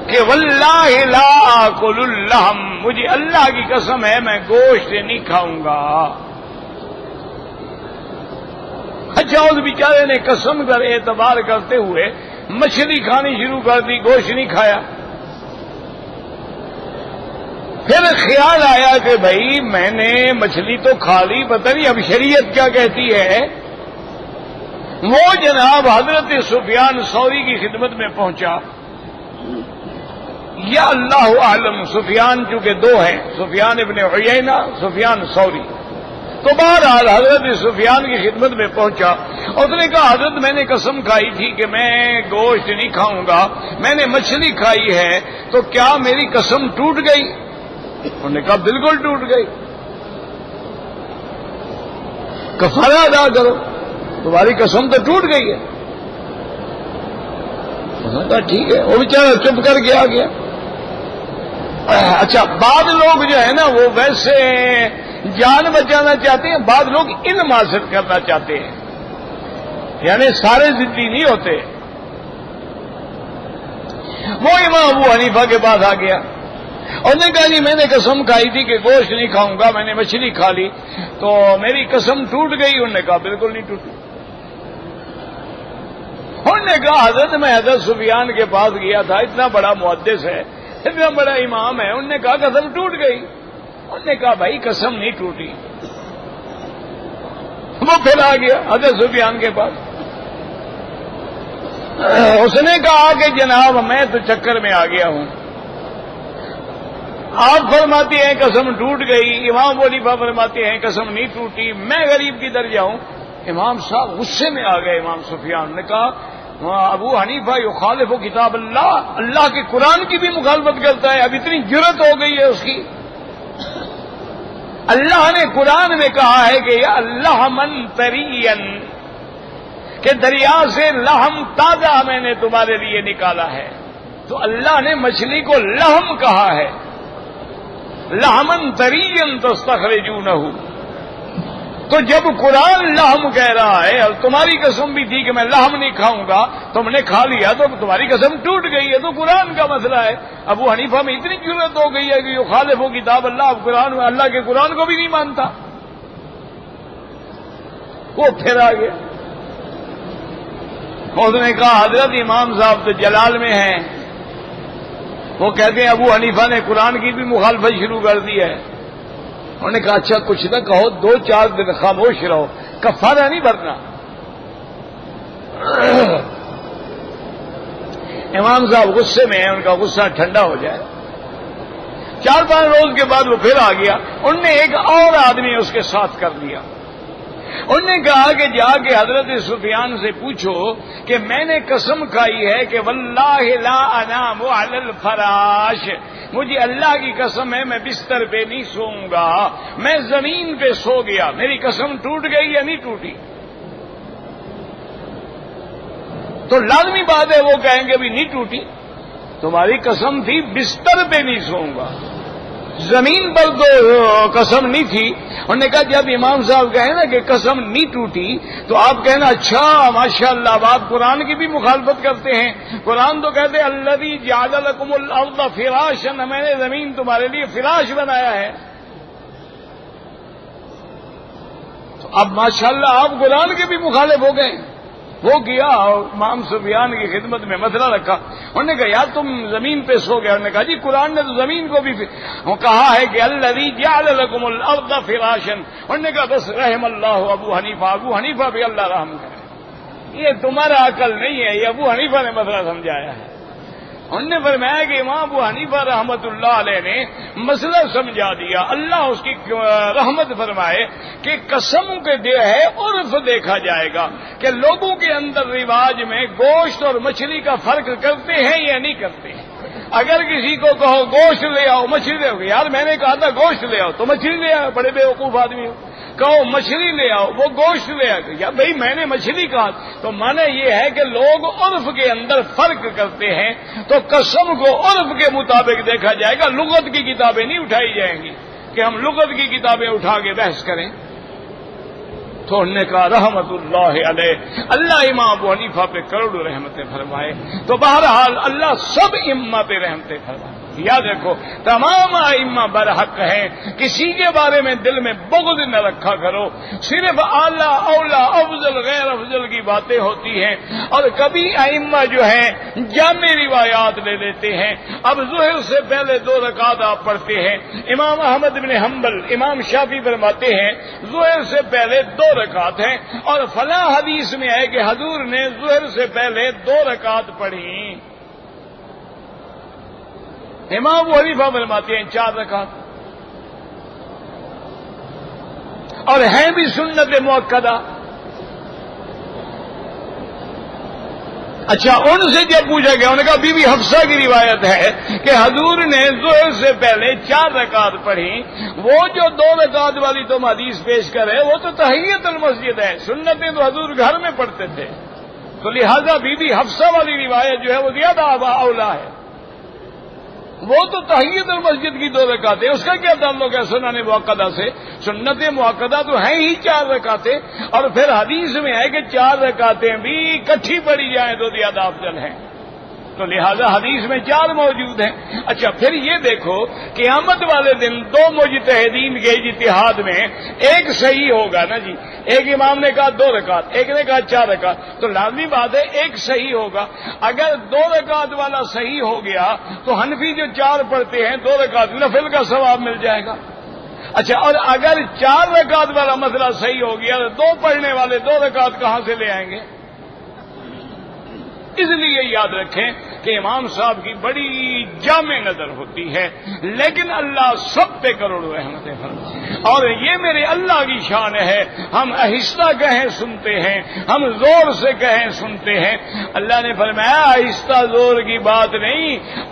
Speaker 1: کہ واللہ لا آکل اللحم، مجھے اللہ کی قسم ہے میں گوشت نہیں کھاؤں گا۔ اچھا، اس بیچارے نے قسم کر اعتبار کرتے ہوئے مچھلی کھانی شروع کر دی، گوشت نہیں کھایا۔ پھر خیال آیا کہ بھائی میں نے مچھلی تو کھا لی، پتہ نہیں اب شریعت کیا کہتی ہے۔ وہ جناب حضرت سفیان ثوری کی خدمت میں پہنچا، یا اللہ عالم، سفیان چونکہ دو ہیں، سفیان ابن عیینہ، سفیان ثوری، تو بہرحال حضرت سفیان کی خدمت میں پہنچا، اس نے کہا حضرت میں نے قسم کھائی تھی کہ میں گوشت نہیں کھاؤں گا، میں نے مچھلی کھائی ہے، تو کیا میری قسم ٹوٹ گئی؟ انہوں نے کہا بالکل ٹوٹ گئی، کفارہ ادا کرو، تمہاری قسم تو ٹوٹ گئی ہے۔ انہوں نے کہا ٹھیک ہے، وہ بیچارہ چپ کر کے آ گیا۔ اچھا، بعض لوگ جو ہے نا وہ ویسے جان بچانا چاہتے ہیں، بعض لوگ علم حاصل کرنا چاہتے ہیں، یعنی سارے ضدی نہیں ہوتے۔ وہ امام ابو حنیفہ کے پاس آ گیا، انہوں نے کہا جی میں نے قسم کھائی تھی کہ گوشت نہیں کھاؤں گا، میں نے مچھلی کھا لی، تو میری قسم ٹوٹ گئی۔ انہوں نے کہا بالکل نہیں ٹوٹی۔ انہوں نے کہا حضرت میں حضرت سفیان کے پاس گیا تھا، اتنا بڑا محدث ہے، اتنا بڑا امام ہے، انہوں نے کہا قسم ٹوٹ گئی۔ انہوں نے کہا بھائی قسم نہیں ٹوٹی۔ وہ پھر آ گیا حضرت سفیان کے پاس، اس نے کہا کہ جناب میں تو چکر میں آ گیا ہوں، آپ فرماتے ہیں قسم ٹوٹ گئی، امام ابو حنیفہ فرماتے ہیں قسم نہیں ٹوٹی، میں غریب کدھر جاؤں؟ امام صاحب غصے میں آ گئے۔ امام سفیان نے کہا ابو حنیفہ یخالف کتاب اللہ، اللہ کے قرآن کی بھی مخالفت کرتا ہے، اب اتنی جرت ہو گئی ہے اس کی۔ اللہ نے قرآن میں کہا ہے کہ یا لحمن طرین، کہ دریا سے لحم تازہ میں نے تمہارے لیے نکالا ہے، تو اللہ نے مچھلی کو لحم کہا ہے، لحمن طرین تستخرجونہ۔ تو جب قرآن لحم کہہ رہا ہے اور تمہاری قسم بھی تھی کہ میں لحم نہیں کھاؤں گا، تم نے کھا لیا تو تمہاری قسم ٹوٹ گئی ہے، تو قرآن کا مسئلہ ہے۔ ابو حنیفہ میں اتنی جرت ہو گئی ہے کہ یہ خالف و کتاب اللہ، اب قرآن میں اللہ کے قرآن کو بھی نہیں مانتا۔ وہ پھر آ گیا، اس نے کہا حضرت امام صاحب تو جلال میں ہیں، وہ کہتے ہیں ابو حنیفہ نے قرآن کی بھی مخالفت شروع کر دی ہے۔ انہوں نے کہا اچھا کچھ نہ کہو، 2-4 دن خاموش رہو، کفارہ نہیں بھرنا۔ امام صاحب غصے میں ہیں، ان کا غصہ ٹھنڈا ہو جائے۔ 4-5 روز کے بعد وہ پھر آ گیا، ان نے ایک اور آدمی اس کے ساتھ کر لیا۔ انہوں نے کہا کہ جا کے حضرت سفیان سے پوچھو کہ میں نے قسم کھائی ہے کہ واللہ لا انام علی الفراش، مجھے اللہ کی قسم ہے میں بستر پہ نہیں سوؤں گا، میں زمین پہ سو گیا، میری قسم ٹوٹ گئی یا نہیں ٹوٹی؟ تو لازمی بات ہے وہ کہیں گے بھی نہیں ٹوٹی، تمہاری قسم تھی بستر پہ نہیں سوؤں گا، زمین پر تو قسم نہیں تھی۔ انہوں نے کہا جب امام صاحب کہیں نا کہ قسم نہیں ٹوٹی تو آپ کہنا اچھا ماشاءاللہ، اب آپ قرآن کی بھی مخالفت کرتے ہیں۔ قرآن تو کہتے الذی جعل لکم الارض فراشا، میں نے زمین تمہارے لیے فراش بنایا ہے۔ تو اب ماشاءاللہ آپ قرآن کے بھی مخالف ہو گئے۔ وہ گیا اور امام سفیان کی خدمت میں مسئلہ رکھا، انہوں نے کہا یار تم زمین پہ سو گئے۔ انہوں نے کہا جی قرآن نے تو زمین کو بھی کہا ہے کہ الذی جعل لکم الارض فراشا۔ انہوں نے کہا بس رحم اللہ ابو حنیفہ بھی اللہ رحم کرے، یہ تمہارا عقل نہیں ہے، یہ ابو حنیفہ نے مسئلہ سمجھایا ہے۔ انہوں نے فرمایا کہ امام ابو حنیفہ رحمت اللہ علیہ نے مسئلہ سمجھا دیا، اللہ اس کی رحمت فرمائے کہ قسم کے جو ہے عرف دیکھا جائے گا کہ لوگوں کے اندر رواج میں گوشت اور مچھلی کا فرق کرتے ہیں یا نہیں کرتے ہیں۔ اگر کسی کو کہو گوشت لے آؤ مچھلی لے آؤ، یار میں نے کہا تھا گوشت لے آؤ تو مچھلی لے آؤ، بڑے بیوقوف آدمی ہو۔ کہو مچھلی لے آؤ وہ گوشت لے آؤ، یا بھائی میں نے مچھلی کہا، تو معنی یہ ہے کہ لوگ عرف کے اندر فرق کرتے ہیں، تو قسم کو عرف کے مطابق دیکھا جائے گا، لغت کی کتابیں نہیں اٹھائی جائیں گی کہ ہم لغت کی کتابیں اٹھا کے بحث کریں۔ تو انہوں نے کہا رحمت اللہ علیہ، اللہ امام ابو حنیفہ پہ کروڑوں رحمتیں فرمائے۔ تو بہرحال اللہ سب امہ پہ رحمتیں فرمائے۔ یاد رکھو تمام ائمہ برحق ہیں، کسی کے بارے میں دل میں بغض نہ رکھا کرو، صرف اعلیٰ اولا افضل غیر افضل کی باتیں ہوتی ہیں، اور کبھی ائمہ جو ہیں جامع روایات لے لیتے ہیں۔ اب ظہر سے پہلے 2 رکعت آپ پڑھتے ہیں، امام احمد بن حنبل امام شافعی فرماتے ہیں ظہر سے پہلے 2 رکعت ہیں، اور فلاں حدیث میں ہے کہ حضور نے ظہر سے پہلے 2 رکعت پڑھی۔ امام ابو حنیفہ فرماتے ہیں 4 رکعت، اور ہیں بھی سنت مؤکدہ۔ اچھا ان سے جب پوچھا گیا انہوں نے کہا بی بی حفصہ کی روایت ہے کہ حضور نے ظہر سے پہلے 4 رکعت پڑھی، وہ جو 2 رکعت والی تم حدیث پیش کرے وہ تو تحیت المسجد ہے، سنتیں تو حضور گھر میں پڑھتے تھے، تو لہذا بی بی حفصہ والی روایت جو ہے وہ زیادہ اولا ہے، وہ تو تحیت المسجد کی 2 رکعتیں، اس کا کیا تعلق ہے سنن مؤکدہ سے؟ سنت مؤکدہ تو ہیں ہی 4 رکعتیں، اور پھر حدیث میں ہے کہ 4 رکعتیں بھی اکٹھی پڑھی جائیں تو زیادہ افضل ہیں، تو لہذا حدیث میں 4 موجود ہیں۔ اچھا پھر یہ دیکھو قیامت والے دن 2 مجتہدین کے اجتہاد میں ایک صحیح ہوگا نا جی، ایک امام نے کہا 2 رکعت، ایک نے کہا 4 رکعت، تو لازمی بات ہے ایک صحیح ہوگا۔ اگر 2 رکعت والا صحیح ہو گیا تو حنفی جو 4 پڑھتے ہیں 2 رکعت نفل کا ثواب مل جائے گا۔ اچھا اور اگر 4 رکعت والا مسئلہ صحیح ہو گیا تو 2 پڑھنے والے 2 رکعت کہاں سے لے آئیں گے؟ اس لیے یاد رکھیں کہ امام صاحب کی بڑی جامع نظر ہوتی ہے، لیکن اللہ سب پہ کروڑوں رحمتیں فرمائے، اور یہ میرے اللہ کی شان ہے، ہم آہستہ کہیں سنتے ہیں، ہم زور سے کہیں سنتے ہیں۔ اللہ نے فرمایا آہستہ زور کی بات نہیں،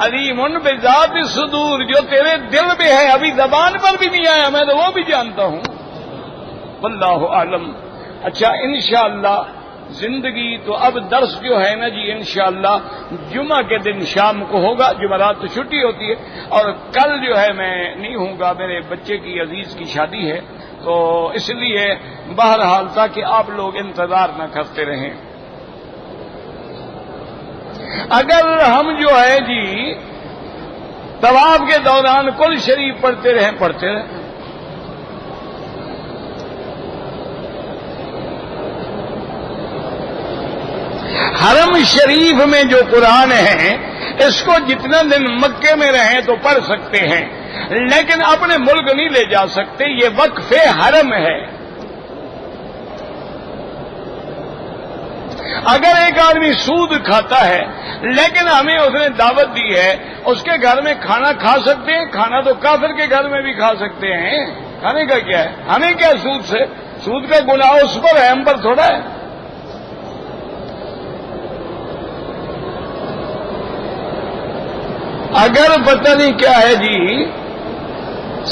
Speaker 1: علیم بذات الصدور، جو تیرے دل میں ہے ابھی زبان پر بھی نہیں آیا میں تو وہ بھی جانتا ہوں، واللہ اعلم۔ اچھا انشاءاللہ زندگی تو اب درس جو ہے نا جی انشاءاللہ جمعہ کے دن شام کو ہوگا، جمعرات تو چھٹی ہوتی ہے، اور کل جو ہے میں نہیں ہوں گا، میرے بچے کی عزیز کی شادی ہے، تو اس لیے بہرحال تاکہ آپ لوگ انتظار نہ کرتے رہیں۔ اگر ہم جو ہے جی طواف کے دوران کل شریف پڑھتے رہیں حرم شریف میں جو قرآن ہے اس کو جتنا دن مکے میں رہیں تو پڑھ سکتے ہیں، لیکن اپنے ملک نہیں لے جا سکتے، یہ وقف حرم ہے۔ اگر ایک آدمی سود کھاتا ہے لیکن ہمیں اس نے دعوت دی ہے، اس کے گھر میں کھانا کھا سکتے ہیں؟ کھانا تو کافر کے گھر میں بھی کھا سکتے ہیں، کھانے کا کیا ہے؟ ہمیں کیا سود سے؟ سود کا گناہ اس پر ہے، ہم پر تھوڑا ہے۔ اگر پتہ نہیں کیا ہے جی،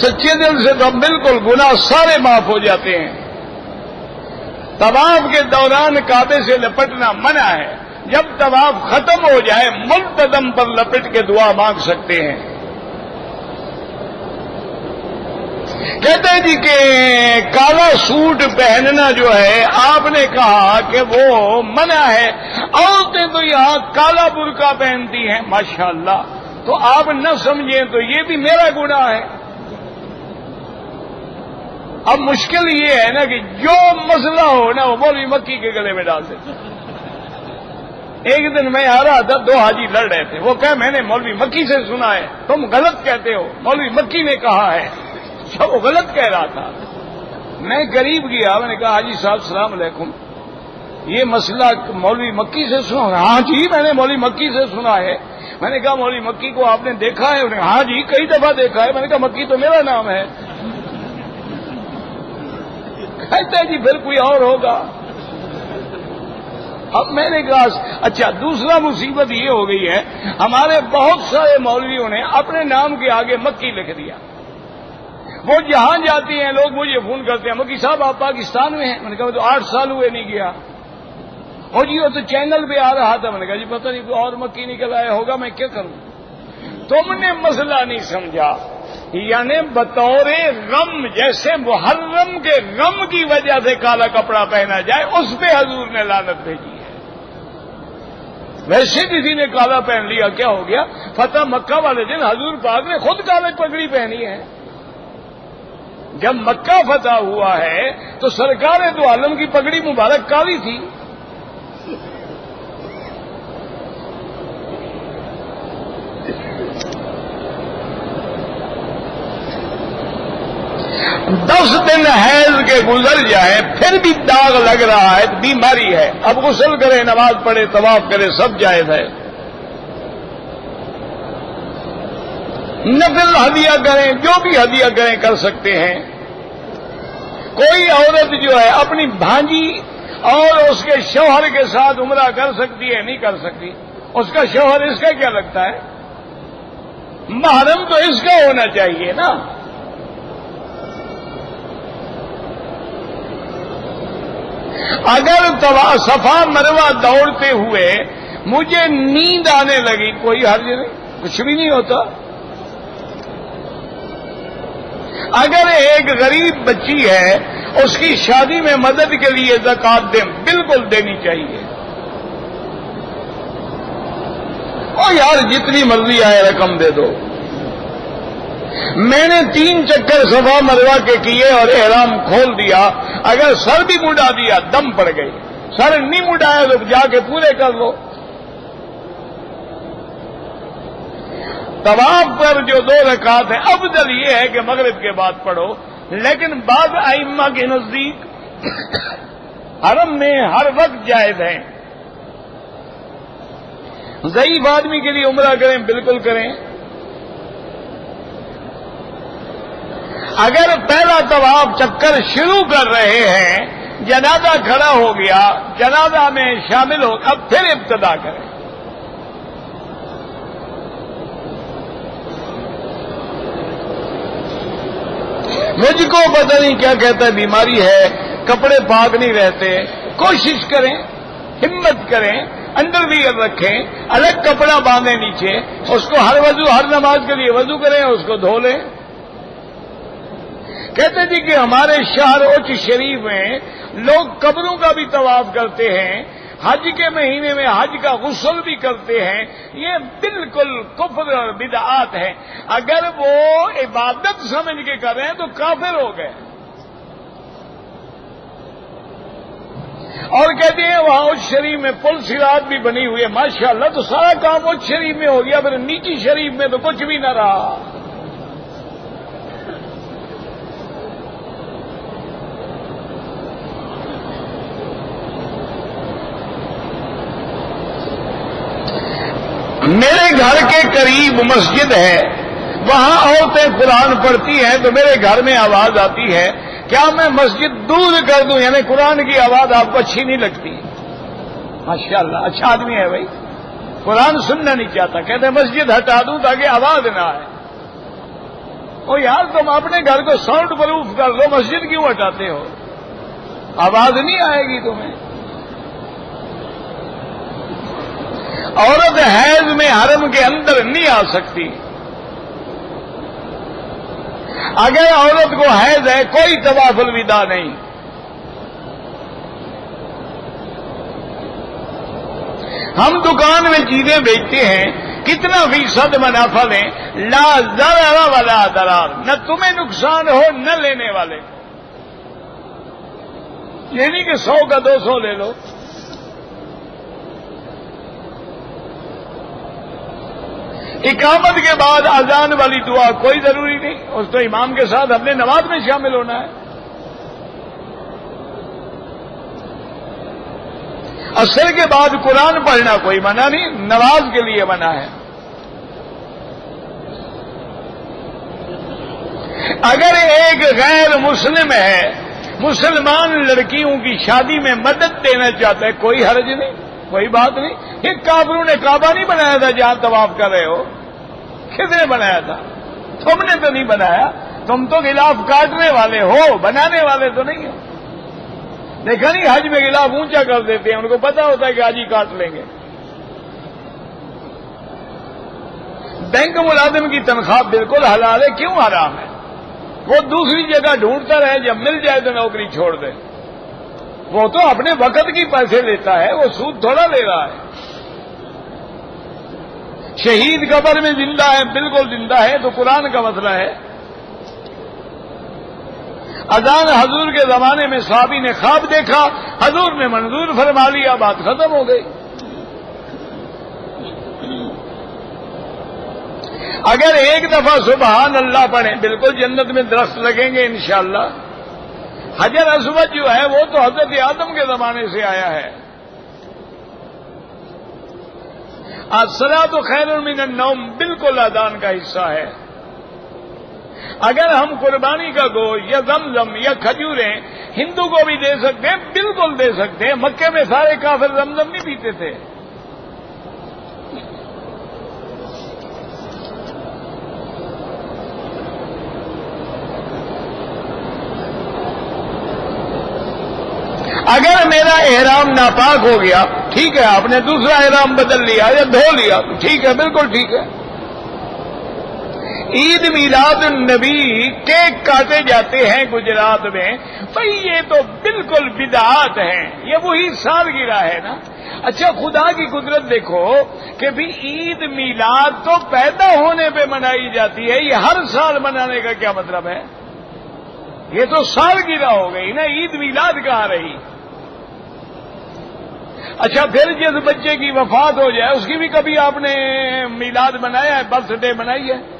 Speaker 1: سچے دل سے تو بالکل گناہ سارے معاف ہو جاتے ہیں. طواف کے دوران کعبے سے لپٹنا منع ہے. جب طواف ختم ہو جائے ملتزم پر لپٹ کے دعا مانگ سکتے ہیں. کہتے ہیں جی کہ کالا سوٹ پہننا جو ہے آپ نے کہا کہ وہ منع ہے. عورتیں تو یہاں کالا برقع پہنتی ہیں ماشاءاللہ، تو آپ نہ سمجھیں تو یہ بھی میرا گناہ ہے. اب مشکل یہ ہے نا کہ جو مسئلہ ہو نا وہ مولوی مکی کے گلے میں ڈال دیتے. ایک دن میں آ رہا تھا، دو حاجی لڑ رہے تھے. وہ کہ میں نے مولوی مکی سے سنا ہے، تم غلط کہتے ہو، مولوی مکی نے کہا ہے. وہ غلط کہہ رہا تھا. میں قریب گیا، میں نے کہا حاجی صاحب السلام علیکم، یہ مسئلہ مولوی مکی سے سنا؟ ہاں جی میں نے مولوی مکی سے سنا ہے. میں نے کہا مولوی مکی کو آپ نے دیکھا ہے؟ انہوں نے ہاں جی کئی دفعہ دیکھا ہے. میں نے کہا مکی تو میرا نام ہے. کہتا ہے جی پھر کوئی اور ہوگا. اب میں نے کہا اچھا. دوسرا مصیبت یہ ہو گئی ہے، ہمارے بہت سارے مولویوں نے اپنے نام کے آگے مکی لکھ دیا. وہ جہاں جاتے ہیں لوگ مجھے فون کرتے ہیں، مکی صاحب آپ پاکستان میں ہیں؟ میں نے کہا تو 8 سال ہوئے نہیں گیا. اور جی وہ تو چینل پہ آ رہا تھا. میں نے کہا جی پتہ نہیں کوئی اور مکی نکل آیا ہوگا، میں کیا کروں. تم نے مسئلہ نہیں سمجھا. یعنی بطور غم، جیسے محرم کے غم کی وجہ سے کالا کپڑا پہنا جائے، اس پہ حضور نے لعنت بھیجی ہے. ویسے کسی نے کالا پہن لیا کیا ہو گیا؟ فتح مکہ والے دن حضور پاک نے خود کالے پگڑی پہنی ہے. جب مکہ فتح ہوا ہے تو سرکار دو عالم کی پگڑی مبارک کالی تھی. دس دن حیض کے گزر جائیں پھر بھی داغ لگ رہا ہے، بیماری ہے، اب غسل کرے، نماز پڑھے، طواف کرے، سب جائز ہے. نفل ہدیہ کریں، جو بھی ہدیہ کریں کر سکتے ہیں. کوئی عورت جو ہے اپنی بھانجی اور اس کے شوہر کے ساتھ عمرہ کر سکتی ہے؟ نہیں کر سکتی. اس کا شوہر اس کا کیا لگتا ہے؟ محرم تو اس کا ہونا چاہیے نا. اگر صفا مروہ دوڑتے ہوئے مجھے نیند آنے لگی، کوئی حرج نہیں، کچھ بھی نہیں ہوتا. اگر ایک غریب بچی ہے اس کی شادی میں مدد کے لیے زکات دیں، بالکل دینی چاہیے. او یار جتنی مرضی آئے رقم دے دو. میں نے 3 چکر صفا مروہ کے کیے اور احرام کھول دیا. اگر سر بھی مڈا دیا دم پڑ گئی. سر نہیں مڈایا تو جا کے پورے کر لو. طواف پر جو 2 رکعت ہیں افضل یہ ہے کہ مغرب کے بعد پڑھو، لیکن بعض ائمہ کے نزدیک حرم میں ہر وقت جائز ہیں. ضعیف آدمی کے لیے عمرہ کریں، بالکل کریں. اگر پہلا طواف چکر شروع کر رہے ہیں، جنازہ کھڑا ہو گیا، جنازہ میں شامل ہو، اب پھر ابتدا کریں. مجھ کو پتہ نہیں کیا کہتا ہے، بیماری ہے، کپڑے پاک نہیں رہتے. کوشش کریں، ہمت کریں، انڈر ویئر رکھیں، الگ کپڑا باندھیں نیچے، اس کو ہر وضو، ہر نماز کے لیے وضو کریں، اس کو دھو لیں. کہتے جی کہ ہمارے شہر اوچ شریف میں لوگ قبروں کا بھی طواف کرتے ہیں، حج کے مہینے میں حج کا غسل بھی کرتے ہیں. یہ بالکل کفر اور بدعات ہے. اگر وہ عبادت سمجھ کے کر رہے ہیں تو کافر ہو گئے. اور کہتے ہیں وہاں اوچ شریف میں پل صراط بھی بنی ہوئی ہے. ماشاءاللہ، تو سارا کام اوچ شریف میں ہو گیا، پھر نیچی شریف میں تو کچھ بھی نہ رہا. میرے گھر کے قریب مسجد ہے، وہاں عورتیں قرآن پڑھتی ہیں تو میرے گھر میں آواز آتی ہے. کیا میں مسجد دور کر دوں؟ یعنی قرآن کی آواز آپ کو اچھی نہیں لگتی؟ ماشاءاللہ، اچھا آدمی ہے بھائی. قرآن سننا نہیں چاہتا، کہتے مسجد ہٹا دوں تاکہ آواز نہ آئے۔ او یار تم اپنے گھر کو ساؤنڈ پروف کر لو، مسجد کیوں ہٹاتے ہو؟ آواز نہیں آئے گی تمہیں۔ عورت حیض میں حرم کے اندر نہیں آ سکتی۔ اگر عورت کو حیض ہے کوئی طواف الوداع نہیں۔ ہم دکان میں چیزیں بیچتے ہیں، کتنا فیصد منافع لیں، لا ضرر ولا ضرار، نہ تمہیں نقصان ہو نہ لینے والے۔ یہ نہیں کہ 100 کا 200 لے لو۔ اقامت کے بعد اذان والی دعا کوئی ضروری نہیں، اس تو امام کے ساتھ اپنے نماز میں شامل ہونا ہے۔ عصر کے بعد قرآن پڑھنا کوئی منع نہیں، نماز کے لیے منع ہے۔ اگر ایک غیر مسلم ہے، مسلمان لڑکیوں کی شادی میں مدد دینا چاہتا ہے، کوئی حرج نہیں، کوئی بات نہیں۔ یہ کافروں نے کعبہ نہیں بنایا تھا جہاں طواف کر رہے ہو، کس نے بنایا تھا؟ تم نے تو نہیں بنایا، تم تو غلاف کاٹنے والے ہو، بنانے والے تو نہیں ہو۔ دیکھا نہیں حج میں غلاف اونچا کر دیتے ہیں، ان کو پتا ہوتا ہے کہ حج ہی کاٹ لیں گے۔ بینک ملازم کی تنخواہ بالکل حلال ہے، کیوں حرام ہے؟ وہ دوسری جگہ ڈھونڈتا رہے، جب مل جائے تو نوکری چھوڑ دے۔ وہ تو اپنے وقت کی پیسے لیتا ہے، وہ سود تھوڑا لے رہا ہے۔ شہید قبر میں زندہ ہے، بالکل زندہ ہے، تو قرآن کا مسئلہ ہے۔ اذان حضور کے زمانے میں صحابی نے خواب دیکھا، حضور نے منظور فرما لیا، بات ختم ہو گئی۔ اگر ایک دفعہ سبحان اللہ پڑھیں، بالکل جنت میں درخت لگیں گے انشاءاللہ۔ حجر اسود جو ہے وہ تو حضرت آدم کے زمانے سے آیا ہے۔ الصلاۃ خیر من النوم بالکل اذان کا حصہ ہے۔ اگر ہم قربانی کا گوشت یا زمزم یا کھجوریں ہندو کو بھی دے سکتے ہیں، بالکل دے سکتے ہیں۔ مکے میں سارے کافر زمزم نہیں پیتے تھے۔ اگر میرا احرام ناپاک ہو گیا، ٹھیک ہے، آپ نے دوسرا احرام بدل لیا یا دھو لیا، ٹھیک ہے، بالکل ٹھیک ہے۔ عید میلاد النبی کیک کاٹے جاتے ہیں گجرات میں، بھائی یہ تو بالکل بدعات ہیں، یہ وہی سالگرہ ہے نا۔ اچھا خدا کی قدرت دیکھو کہ بھی عید میلاد تو پیدا ہونے پہ منائی جاتی ہے، یہ ہر سال منانے کا کیا مطلب ہے؟ یہ تو سالگرہ ہو گئی نا، عید میلاد کہاں رہی؟ اچھا پھر جس بچے کی وفات ہو جائے اس کی بھی کبھی آپ نے میلاد منایا ہے، برتھ ڈے منائی ہے؟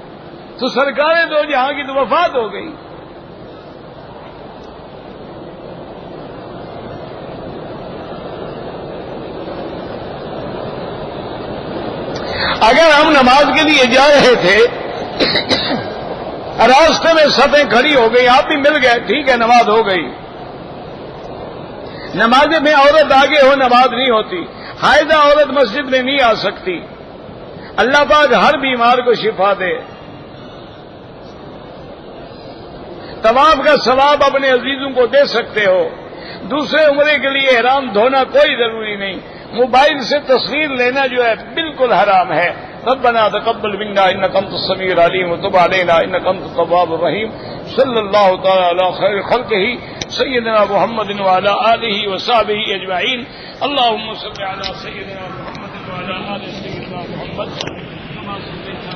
Speaker 1: تو سرکاریں تو جہاں کی تو وفات ہو گئی۔ اگر ہم نماز کے لیے جا رہے تھے، راستے میں صفیں کھڑی ہو گئی، آپ بھی مل گئے، ٹھیک ہے، نماز ہو گئی۔ نماز میں عورت آگے ہو نماز نہیں ہوتی، حائضہ عورت مسجد میں نہیں آ سکتی۔ اللہ پاک ہر بیمار کو شفا دے۔ طواف کا ثواب اپنے عزیزوں کو دے سکتے ہو۔ دوسرے عمرے کے لیے احرام دھونا کوئی ضروری نہیں۔ موبائل سے تصویر لینا جو ہے بالکل حرام ہے۔ ربنا تقبل منا انك انت السميع العليم وتب علينا انك انت التواب الرحيم صلى الله تعالى على خير خلقه سيدنا محمد وعلى اله وصحبه اجمعين اللهم صل على سيدنا محمد وعلى ال سيدنا محمد كما صليت